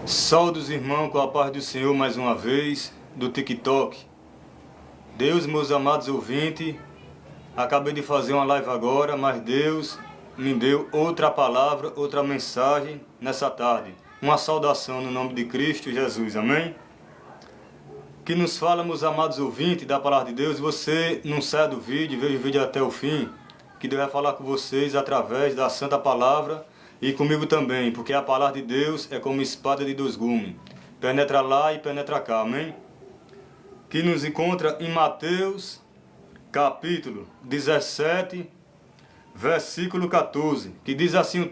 Saudos, irmão, com a paz do Senhor mais uma vez, do TikTok. Deus, meus amados ouvintes, acabei de fazer uma live agora, mas Deus me deu outra palavra, outra mensagem nessa tarde. Uma saudação no nome de Cristo Jesus, amém? Que nos fala, meus amados ouvintes, da palavra de Deus. Você não sai do vídeo, veja o vídeo até o fim, que Deus vai falar com vocês através da santa palavra e comigo também, porque a palavra de Deus é como espada de dois gumes, penetra lá e penetra cá, amém? Que nos encontra em Mateus, capítulo 17, versículo 14, que diz assim o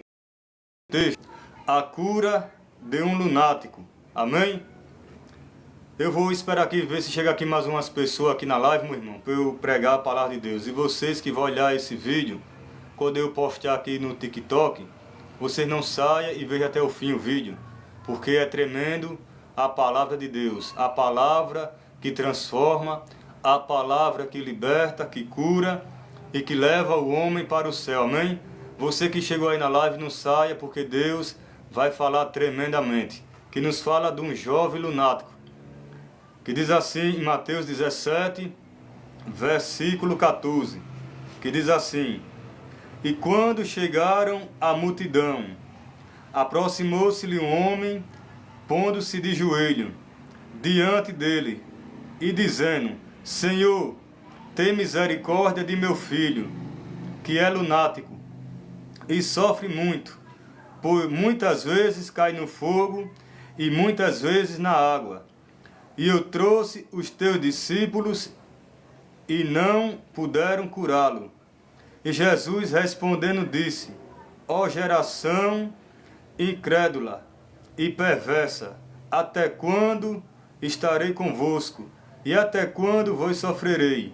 texto: a cura de um lunático, amém? Eu vou esperar aqui, ver se chega aqui mais umas pessoas aqui na live, meu irmão, para eu pregar a palavra de Deus. E vocês que vão olhar esse vídeo, quando eu postar aqui no TikTok, vocês não saiam e vejam até o fim o vídeo, porque é tremendo a palavra de Deus, a palavra que transforma, a palavra que liberta, que cura e que leva o homem para o céu, amém? Você que chegou aí na live, não saia, porque Deus vai falar tremendamente, que nos fala de um jovem lunático, que diz assim em Mateus 17, versículo 14, que diz assim: e quando chegaram à multidão, aproximou-se-lhe um homem, pondo-se de joelho diante dele, e dizendo: Senhor, tem misericórdia de meu filho, que é lunático, e sofre muito, pois muitas vezes cai no fogo, e muitas vezes na água. E eu trouxe os teus discípulos, e não puderam curá-lo. E Jesus respondendo disse: ó geração incrédula e perversa, até quando estarei convosco? E até quando vos sofrerei?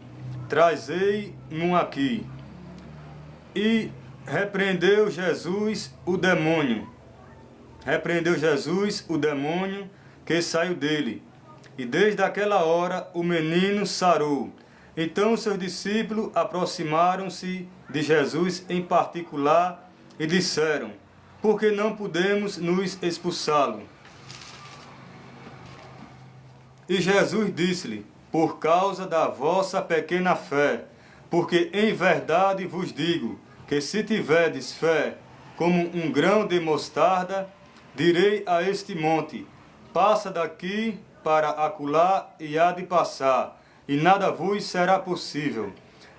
Trazei-mo aqui. E repreendeu Jesus o demônio. Repreendeu Jesus o demônio que saiu dele. E desde aquela hora o menino sarou. Então os seus discípulos aproximaram-se de Jesus em particular e disseram: por que não podemos nos expulsá-lo? E Jesus disse-lhe: por causa da vossa pequena fé, porque em verdade vos digo que se tiverdes fé como um grão de mostarda, direi a este monte: passa daqui para acolá, e há de passar, e nada vos será possível.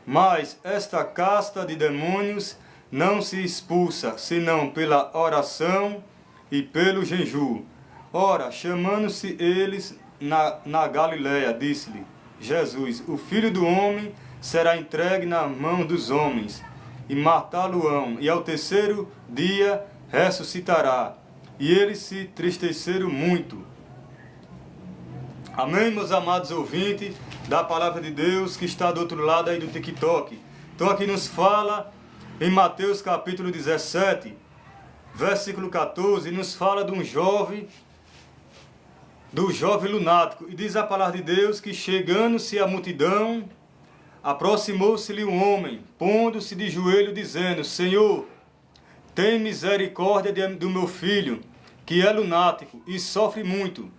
Mas esta casta de demônios não se expulsa, senão pela oração e pelo jejum. Ora, chamando-se eles na Galileia, disse-lhe Jesus: o Filho do Homem será entregue na mão dos homens, e matá-lo-ão, e ao terceiro dia ressuscitará. E eles se entristeceram muito. Amém, meus amados ouvintes da palavra de Deus que está do outro lado aí do TikTok. Então aqui nos fala em Mateus capítulo 17, versículo 14, nos fala de um jovem, do jovem lunático. E diz a palavra de Deus que chegando-se à multidão, aproximou-se-lhe um homem, pondo-se de joelho, dizendo: Senhor, tem misericórdia do meu filho, que é lunático e sofre muito.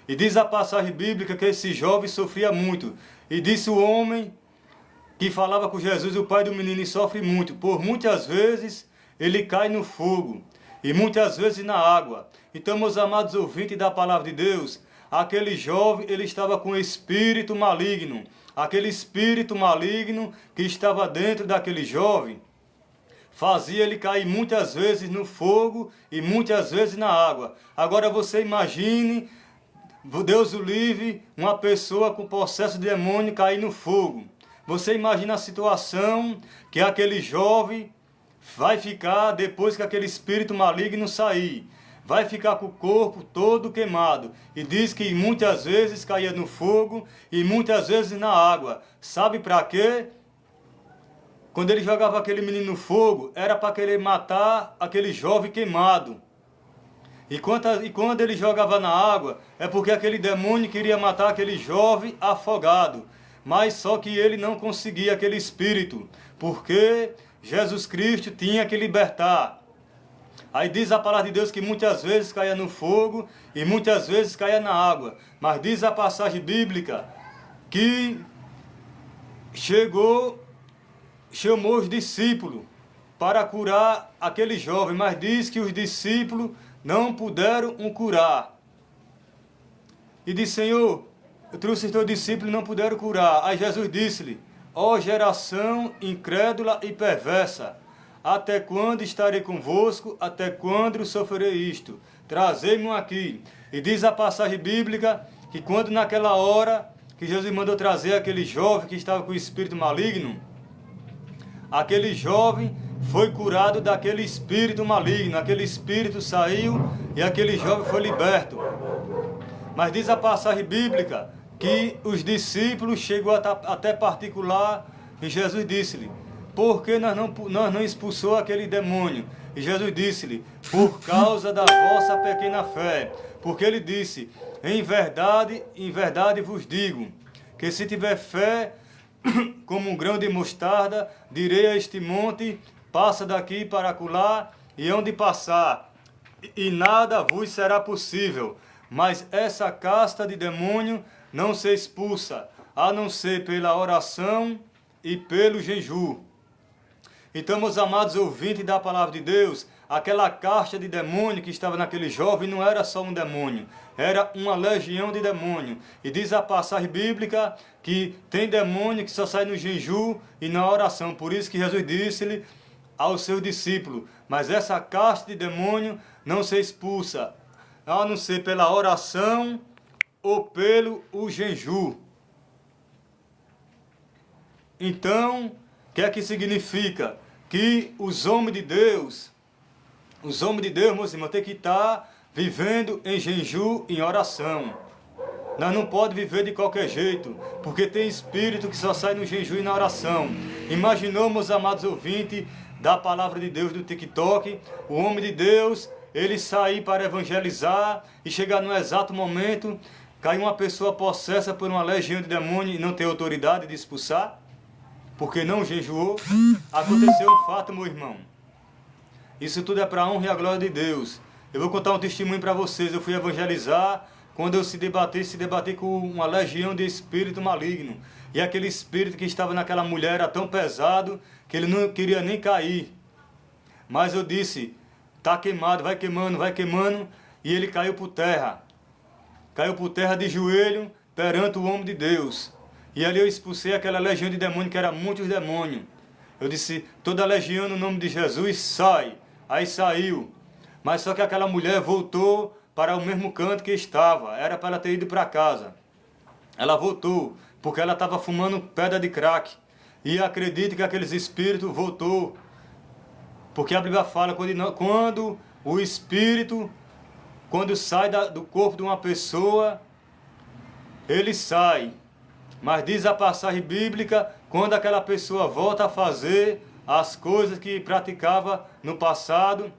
E diz a passagem bíblica que esse jovem sofria muito. E disse o homem que falava com Jesus, o pai do menino, e sofre muito, por muitas vezes ele cai no fogo, e muitas vezes na água. Então, meus amados ouvintes da palavra de Deus, aquele jovem, ele estava com espírito maligno. Aquele espírito maligno que estava dentro daquele jovem fazia ele cair muitas vezes no fogo e muitas vezes na água. Agora você imagine, Deus o livre, uma pessoa com processo de demônio cair no fogo. Você imagina a situação que aquele jovem vai ficar depois que aquele espírito maligno sair. Vai ficar com o corpo todo queimado. E diz que muitas vezes caía no fogo e muitas vezes na água. Sabe para quê? Quando ele jogava aquele menino no fogo, era para querer matar aquele jovem queimado. E quando ele jogava na água, é porque aquele demônio queria matar aquele jovem afogado. Mas só que ele não conseguia, aquele espírito, porque Jesus Cristo tinha que libertar. Aí diz a palavra de Deus que muitas vezes caía no fogo e muitas vezes caía na água. Mas diz a passagem bíblica que chamou os discípulos para curar aquele jovem, mas diz que os discípulos não puderam o curar. E disse: Senhor, eu trouxe os teus discípulos e não puderam curar. Aí Jesus disse-lhe: ó geração incrédula e perversa, até quando estarei convosco? Até quando sofrerei isto? Trazei-me aqui. E diz a passagem bíblica que quando naquela hora que Jesus mandou trazer aquele jovem que estava com o espírito maligno, aquele jovem foi curado daquele espírito maligno, aquele espírito saiu e aquele jovem foi liberto. Mas diz a passagem bíblica que os discípulos chegou até particular e Jesus disse-lhe: por que nós não expulsou aquele demônio? E Jesus disse-lhe: por causa da vossa pequena fé. Porque ele disse: em verdade vos digo, que se tiver fé como um grão de mostarda, direi a este monte: passa daqui para acolá, e onde passar, e nada vos será possível. Mas essa casta de demônio não se expulsa, a não ser pela oração e pelo jejum. Então, meus amados ouvintes da palavra de Deus, aquela casta de demônio que estava naquele jovem não era só um demônio, era uma legião de demônio. E diz a passagem bíblica que tem demônio que só sai no jejum e na oração. Por isso que Jesus disse-lhe aos seus discípulos: mas essa casta de demônio não se expulsa, a não ser pela oração ou pelo jejum. Então, o que é que significa? Que os homens de Deus, meus irmãos, tem que estar vivendo em jejum e em oração. Nós não podemos viver de qualquer jeito, porque tem espírito que só sai no jejum e na oração. Imaginou, meus amados ouvintes da palavra de Deus do TikTok, o homem de Deus, ele sair para evangelizar e chegar no exato momento, cair uma pessoa possessa por uma legião de demônios e não ter autoridade de expulsar? Porque não jejuou. Aconteceu um fato, meu irmão. Isso tudo é para a honra e a glória de Deus. Eu vou contar um testemunho para vocês. Eu fui evangelizar quando eu se debater com uma legião de espírito maligno. E aquele espírito que estava naquela mulher era tão pesado que ele não queria nem cair. Mas eu disse: está queimado, vai queimando. E ele caiu por terra. Caiu por terra de joelho perante o homem de Deus. E ali eu expulsei aquela legião de demônio, que era muitos demônios. Eu disse: toda legião no nome de Jesus sai. Aí saiu. Mas só que aquela mulher voltou para o mesmo canto que estava. Era para ela ter ido para casa. Ela voltou, porque ela estava fumando pedra de crack. E acredito que aqueles espíritos voltou. Porque a Bíblia fala quando o espírito, quando sai do corpo de uma pessoa, ele sai. Mas diz a passagem bíblica, quando aquela pessoa volta a fazer as coisas que praticava no passado,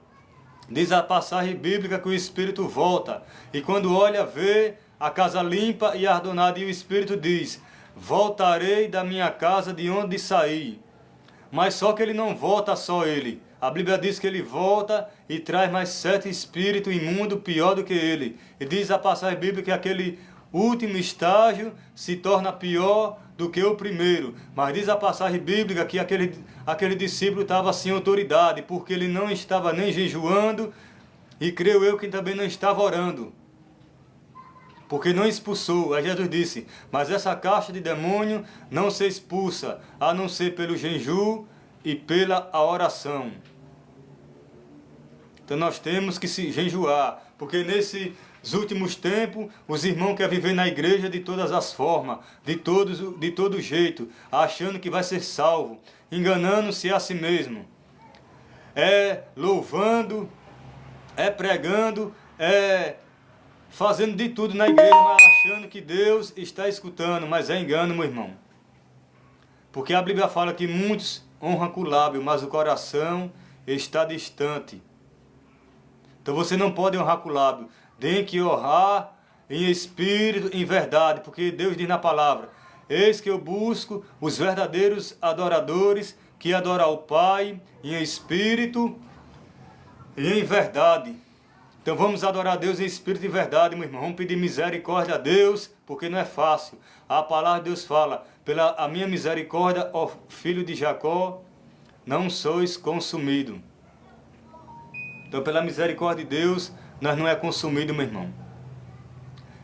diz a passagem bíblica que o espírito volta. E quando olha, vê a casa limpa e adornada, e o espírito diz: voltarei da minha casa de onde saí. Mas só que ele não volta só ele. A Bíblia diz que ele volta e traz mais 7 espíritos imundos pior do que ele. E diz a passagem bíblica que aquele último estágio se torna pior do que o primeiro. Mas diz a passagem bíblica que aquele discípulo estava sem autoridade, porque ele não estava nem jejuando, e creio eu que também não estava orando, porque não expulsou. Aí Jesus disse: mas essa caixa de demônio não se expulsa, a não ser pelo jejum e pela oração. Então nós temos que se jejuar, porque nesses últimos tempos, os irmãos querem viver na igreja de todas as formas, de todo jeito, achando que vai ser salvo, enganando-se a si mesmo. É louvando, é pregando, é fazendo de tudo na igreja, mas achando que Deus está escutando, mas é engano, meu irmão. Porque a Bíblia fala que muitos honram com o lábio, mas o coração está distante. Então você não pode honrar com o lábio. Tem que honrar em espírito, em verdade, porque Deus diz na palavra: eis que eu busco os verdadeiros adoradores que adoram ao Pai em espírito e em verdade. Então vamos adorar a Deus em espírito e verdade, meu irmão. Vamos pedir misericórdia a Deus, porque não é fácil. A palavra de Deus fala, pela a minha misericórdia, ó filho de Jacó, não sois consumido. Então pela misericórdia de Deus, nós não é consumido, meu irmão.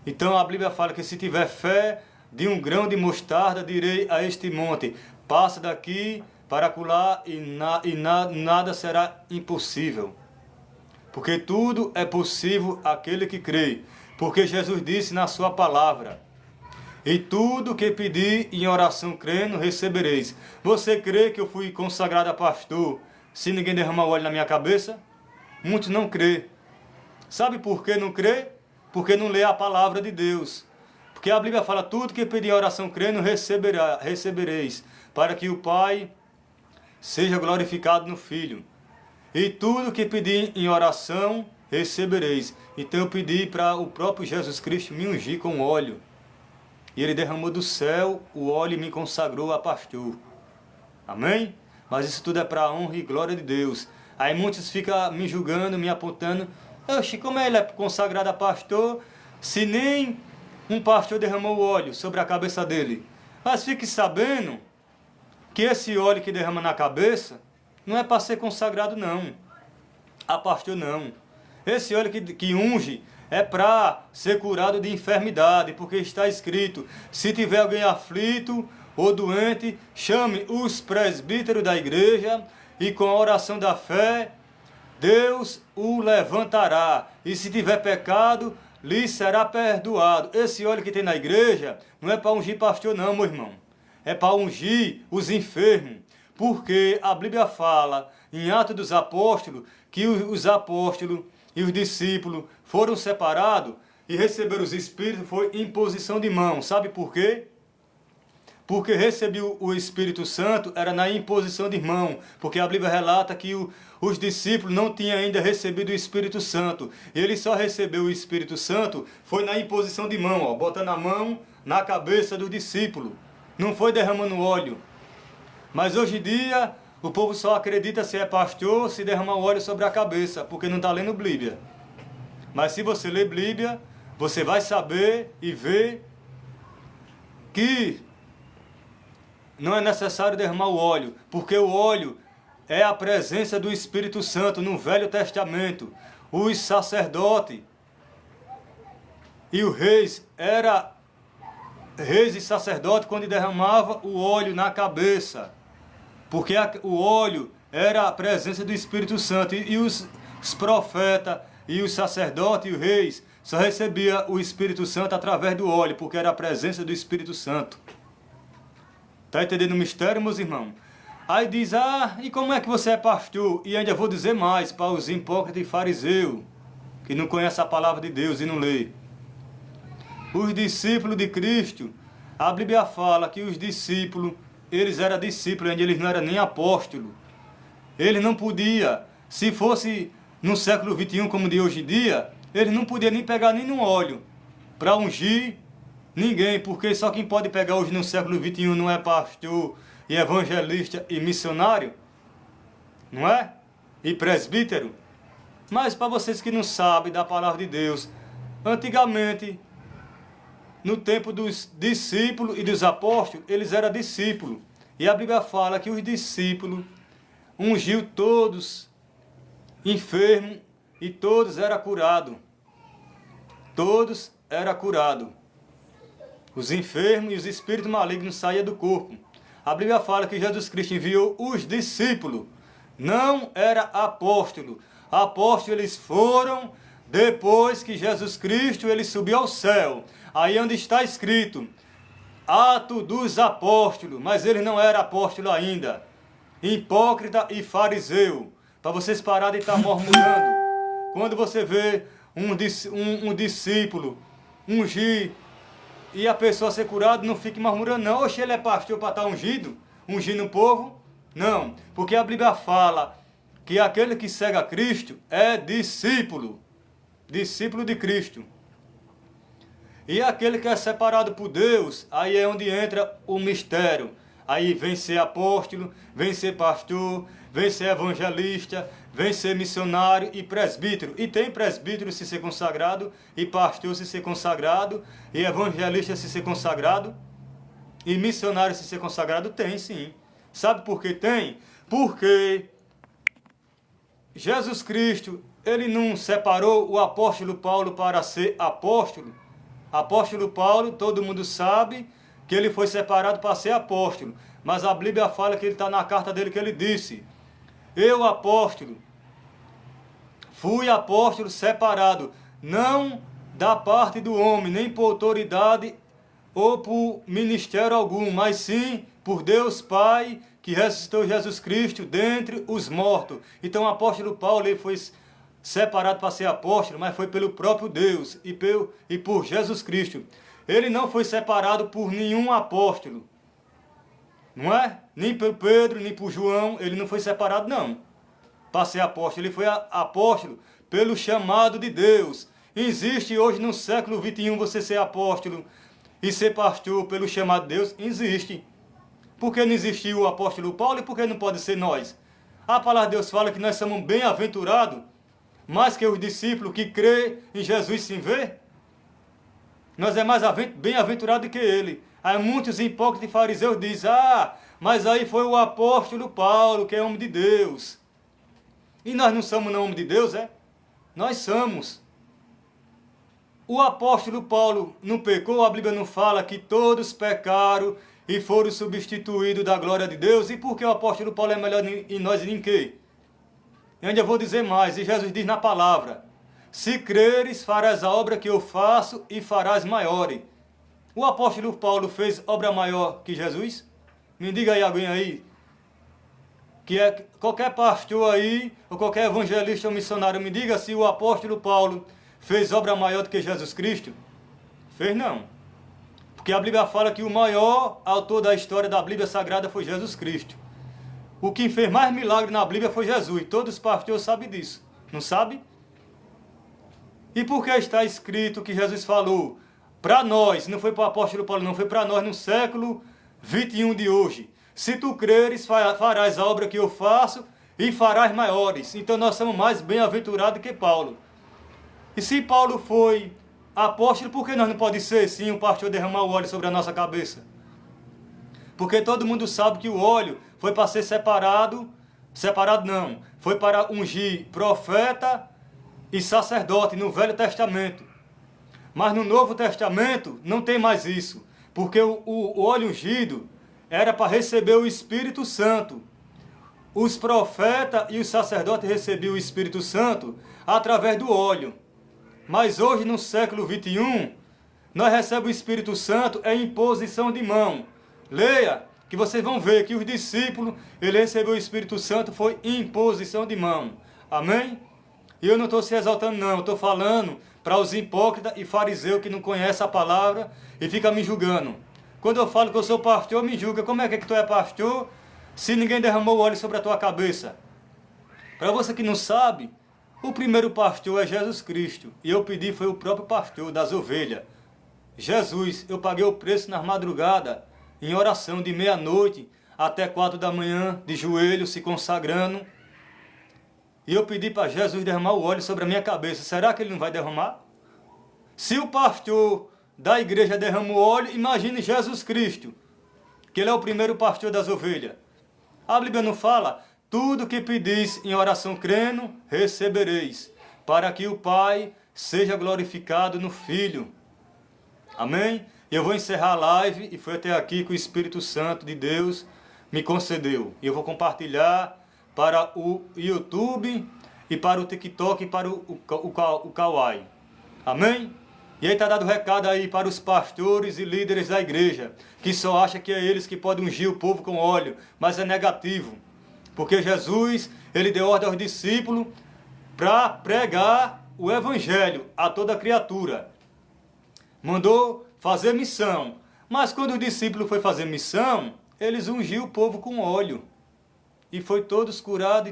Então a Bíblia fala que se tiver fé de um grão de mostarda, direi a este monte, passa daqui para acolá e nada será impossível. Porque tudo é possível àquele que crê. Porque Jesus disse na sua palavra, e tudo que pedir em oração crendo, recebereis. Você crê que eu fui consagrado a pastor se ninguém derramar óleo na minha cabeça? Muitos não crê. Sabe por que não crê? Porque não lê a palavra de Deus. Porque a Bíblia fala, tudo que pedir em oração crendo, recebereis. Para que o Pai seja glorificado no Filho. E tudo que pedir em oração, recebereis. Então eu pedi para o próprio Jesus Cristo me ungir com óleo. E Ele derramou do céu o óleo e me consagrou a pastor. Amém? Mas isso tudo é para a honra e glória de Deus. Aí muitos ficam me julgando, me apontando. Oxe, como ele é consagrado a pastor, se nem um pastor derramou o óleo sobre a cabeça dele? Mas fique sabendo que esse óleo que derrama na cabeça não é para ser consagrado, não. A pastor, não. Esse óleo que unge é para ser curado de enfermidade, porque está escrito, se tiver alguém aflito ou doente, chame os presbíteros da igreja e com a oração da fé, Deus o levantará. E se tiver pecado, lhe será perdoado. Esse óleo que tem na igreja não é para ungir pastor, não, meu irmão. É para ungir os enfermos. Porque a Bíblia fala, em Atos dos Apóstolos, que os apóstolos e os discípulos foram separados e receberam os Espíritos, foi imposição de mão. Sabe por quê? Porque receber o Espírito Santo era na imposição de mão. Porque a Bíblia relata que os discípulos não tinham ainda recebido o Espírito Santo. E ele só recebeu o Espírito Santo, foi na imposição de mão, ó, botando a mão na cabeça do discípulo. Não foi derramando óleo. Mas hoje em dia, o povo só acredita se é pastor, se derramar óleo sobre a cabeça, porque não está lendo Bíblia. Mas se você ler Bíblia, você vai saber e ver que não é necessário derramar o óleo, porque o óleo é a presença do Espírito Santo no Velho Testamento. Os sacerdotes e os reis, reis e sacerdotes quando derramava o óleo na cabeça. Porque o óleo era a presença do Espírito Santo. E os profetas, e os sacerdotes, e os reis, só recebiam o Espírito Santo através do óleo, porque era a presença do Espírito Santo. Está entendendo o mistério, meus irmãos? Aí diz, e como é que você é pastor? E ainda vou dizer mais, para os hipócritas e fariseus, que não conhecem a palavra de Deus e não lê. Os discípulos de Cristo, a Bíblia fala que os discípulos, eles eram discípulos, ainda eles não eram nem apóstolos. Eles não podiam, se fosse no século XXI como de hoje em dia, eles não podiam nem pegar nenhum óleo para ungir ninguém, porque só quem pode pegar hoje no século XXI não é pastor e evangelista e missionário, não é? E presbítero. Mas para vocês que não sabem da palavra de Deus, antigamente, no tempo dos discípulos e dos apóstolos, eles eram discípulos. E a Bíblia fala que os discípulos ungiu todos enfermos e todos eram curados. Todos eram curados. Os enfermos e os espíritos malignos saíam do corpo. A Bíblia fala que Jesus Cristo enviou os discípulos. Não era apóstolo. Apóstolos eles foram depois que Jesus Cristo ele subiu ao céu. Aí onde está escrito, Atos dos Apóstolos, mas ele não era apóstolo ainda. Hipócrita e fariseu. Para vocês pararem de estar murmurando. Quando você vê um discípulo ungir e a pessoa ser curada, não fique murmurando, não. Oxe, ele é pastor para estar ungindo? Ungindo o povo? Não, porque a Bíblia fala que aquele que segue a Cristo é discípulo. Discípulo de Cristo. E aquele que é separado por Deus, aí é onde entra o mistério. Aí vem ser apóstolo, vem ser pastor, vem ser evangelista, vem ser missionário e presbítero. E tem presbítero se ser consagrado, e pastor se ser consagrado, e evangelista se ser consagrado, e missionário se ser consagrado. Tem sim. Sabe por que tem? Porque Jesus Cristo, ele não separou o apóstolo Paulo para ser apóstolo. Apóstolo Paulo, todo mundo sabe que ele foi separado para ser apóstolo. Mas a Bíblia fala que ele está na carta dele que ele disse: eu, apóstolo, fui apóstolo separado, não da parte do homem, nem por autoridade ou por ministério algum, mas sim por Deus Pai, que ressuscitou Jesus Cristo dentre os mortos. Então o apóstolo Paulo, ele foi separado para ser apóstolo, mas foi pelo próprio Deus e por Jesus Cristo. Ele não foi separado por nenhum apóstolo, não é? Nem por Pedro, nem por João, ele não foi separado não, para ser apóstolo. Ele foi apóstolo pelo chamado de Deus. Existe hoje no século XXI você ser apóstolo e ser pastor pelo chamado de Deus? Existe. Por que não existiu o apóstolo Paulo e por que não pode ser nós? A palavra de Deus fala que nós somos bem-aventurados, mais que os discípulos que crê em Jesus sem ver. Nós é mais bem-aventurado que ele. Aí muitos hipócritas e fariseus dizem: mas aí foi o apóstolo Paulo, que é homem de Deus. E nós não somos não homem de Deus, é? Nós somos. O apóstolo Paulo não pecou, a Bíblia não fala que todos pecaram e foram substituídos da glória de Deus? E por que o apóstolo Paulo é melhor em nós em quê? E ainda vou dizer mais, e Jesus diz na palavra: se creres, farás a obra que eu faço e farás maior. O apóstolo Paulo fez obra maior que Jesus? Me diga aí alguém aí, que é qualquer pastor aí, ou qualquer evangelista ou missionário, me diga se o apóstolo Paulo fez obra maior do que Jesus Cristo? Fez não. Porque a Bíblia fala que o maior autor da história da Bíblia Sagrada foi Jesus Cristo. O que fez mais milagre na Bíblia foi Jesus. Todos os pastores sabem disso. Não sabe? E por que está escrito que Jesus falou para nós, não foi para o apóstolo Paulo, não, foi para nós no século XXI de hoje: se tu creres, farás a obra que eu faço e farás maiores. Então nós somos mais bem-aventurados que Paulo. E se Paulo foi apóstolo, por que nós não pode ser, sim, o pastor derramar o óleo sobre a nossa cabeça? Porque todo mundo sabe que o óleo foi para ser separado não, foi para ungir profeta e sacerdote no Velho Testamento. Mas no Novo Testamento não tem mais isso, porque o óleo ungido era para receber o Espírito Santo. Os profetas e os sacerdotes recebiam o Espírito Santo através do óleo. Mas hoje, no século XXI, nós recebemos o Espírito Santo em imposição de mão. Leia, que vocês vão ver que os discípulos, ele recebeu o Espírito Santo, foi em imposição de mão. Amém? E eu não estou se exaltando não, eu estou falando para os hipócritas e fariseus que não conhecem a palavra e ficam me julgando. Quando eu falo que eu sou pastor, me julga. Como é que tu é pastor se ninguém derramou óleo sobre a tua cabeça? Para você que não sabe, o primeiro pastor é Jesus Cristo. E eu pedi, foi o próprio pastor das ovelhas. Jesus, eu paguei o preço nas madrugadas, em oração de meia-noite até 4 da manhã, de joelho, se consagrando. E eu pedi para Jesus derramar o óleo sobre a minha cabeça. Será que ele não vai derramar? Se o pastor da igreja derrama o óleo, imagine Jesus Cristo, que ele é o primeiro pastor das ovelhas. A Bíblia não fala: tudo que pedis em oração crendo, recebereis, para que o Pai seja glorificado no Filho. Amém? Eu vou encerrar a live e foi até aqui que o Espírito Santo de Deus me concedeu. E eu vou compartilhar para o YouTube e para o TikTok e para o Kawaii. Amém? E aí está dado recado aí para os pastores e líderes da igreja, que só acham que é eles que podem ungir o povo com óleo, mas é negativo. Porque Jesus, ele deu ordem aos discípulos para pregar o evangelho a toda criatura. Mandou fazer missão. Mas quando o discípulo foi fazer missão, eles ungiu o povo com óleo. E foi todos curados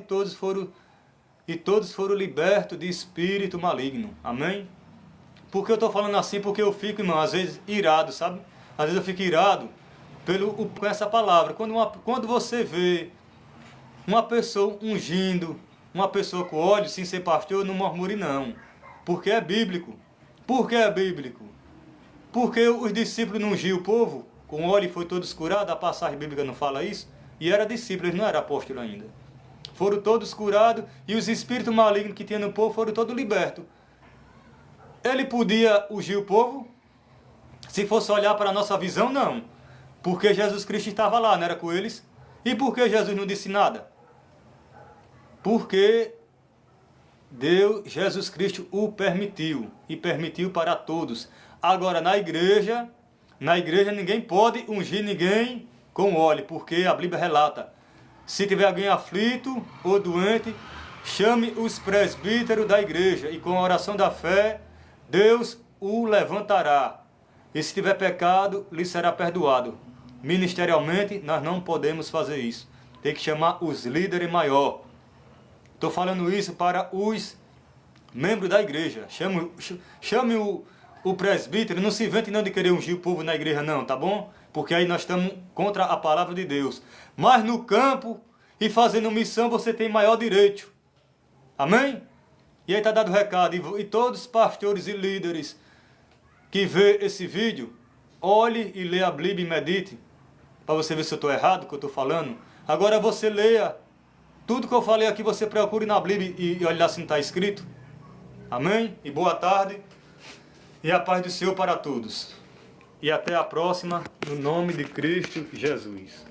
e todos foram libertos de espírito maligno. Amém? Por que eu estou falando assim? Porque eu fico, irmão, às vezes irado, sabe? Às vezes eu fico irado com essa palavra. Quando você vê uma pessoa ungindo uma pessoa com óleo, sem ser pastor, não murmure não. Porque é bíblico. Por que é bíblico? Porque os discípulos não ungiam o povo com óleo e foi todos curados. A passagem bíblica não fala isso. E era discípulo, eles não eram apóstolos ainda. Foram todos curados e os espíritos malignos que tinha no povo foram todos libertos. Ele podia ungir o povo? Se fosse olhar para a nossa visão, não. Porque Jesus Cristo estava lá, não era com eles? E por que Jesus não disse nada? Porque Jesus Cristo o permitiu. E permitiu para todos. Agora, na igreja ninguém pode ungir ninguém com óleo. Porque a Bíblia relata. Se tiver alguém aflito ou doente, chame os presbíteros da igreja. E com a oração da fé, Deus o levantará. E se tiver pecado, lhe será perdoado. Ministerialmente, nós não podemos fazer isso. Tem que chamar os líderes maiores. Estou falando isso para os membros da igreja. Chame o presbítero. Não se invente não de querer ungir o povo na igreja não, tá bom? Porque aí nós estamos contra a palavra de Deus. Mas no campo e fazendo missão você tem maior direito. Amém? E aí está dado o recado. E todos os pastores e líderes que vê esse vídeo, olhe e lê a Bíblia e medite. Para você ver se eu estou errado, o que eu estou falando. Agora você leia. Tudo que eu falei aqui você procure na Bíblia e olhe lá se não está escrito. Amém? E boa tarde. E a paz do Senhor para todos. E até a próxima, no nome de Cristo Jesus.